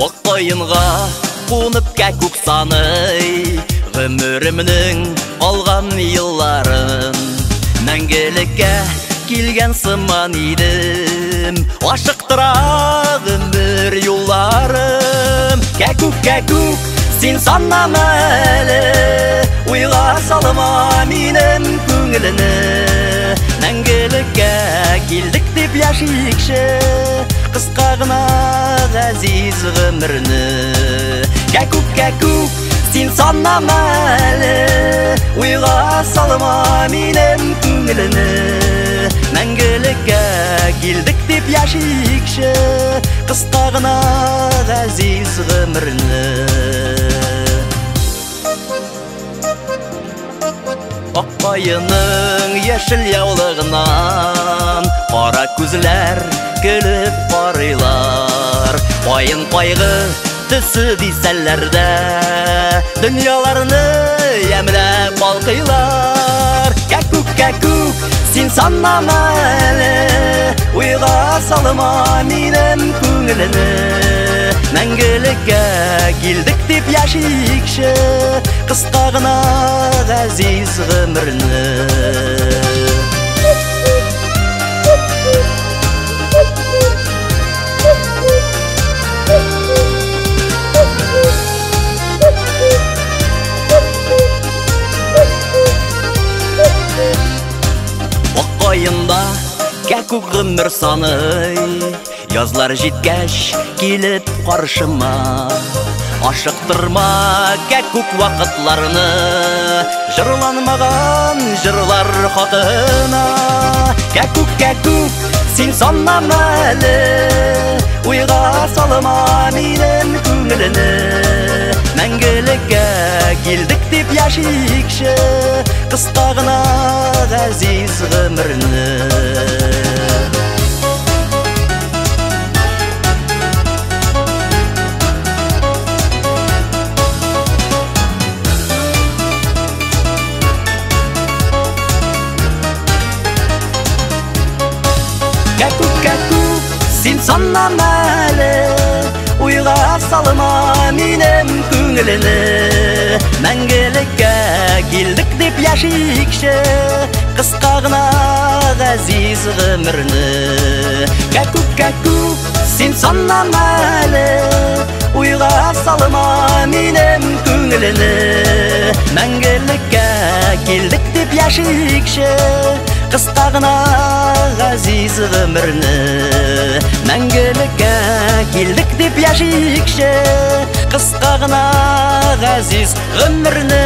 Ок қойынға қонып кәкук саный, ғүмірімнің қалған йылларын. Мәңгілікке келген сыман едім, ашықтыра ғүмір юлларым. Кәкук, кәкук, сен саннама әлі, ойға салыма менің көңіліні. Мәңгілікке келдік деп яшикші, қысқа ғына ғазиз ғұмірні. Кәкук, кәкук, сен саннама әлі, ойға салыма менің көңіліні. Мәңгілікке келдік деп яшикші, қысқа ғына ғазиз ғұмірні. Ақ қайының ешіл яулығынан қара көзлер күліп қарайлар. Қайын қайғы түсі дейсәлләрдә дүнияларны әмләп балқилар. Кәкук, кәкук, сен саннама әлі, ойға салыма менің көңіліні. Мәңгілікке келдік деп яшикші, қысқа ғына ғазиз ғұмірні. Ақ қайында кәкук ғұмір саный, язлар жеткәш келіп қаршыма. Ашықтырма кәкук вақытларыны, жырланмаған жырлар хақына. Кәкук, кәкук, сен саннама әлі, ойға салыма менің көңіліні. Мәңгілікке келдік деп яшикші, қысқа ғына ғазиз ғұмірні. Кәкук, кәкук, сен саннама әлі, ойға салыма менің көңіліні. Мәңгілікке келдік деп яшикші, қысқа ғына ғазиз ғұмірні. Кәкук, кәкук, сен саннама әлі, ойға салыма менің көңіліні. Мәңгілікке келдік деп яшикші, қысқа ғына ғазиз ғұмірні. Мәңгілікке келдік деп яшикші, қысқа ғына ғазиз ғұмірні.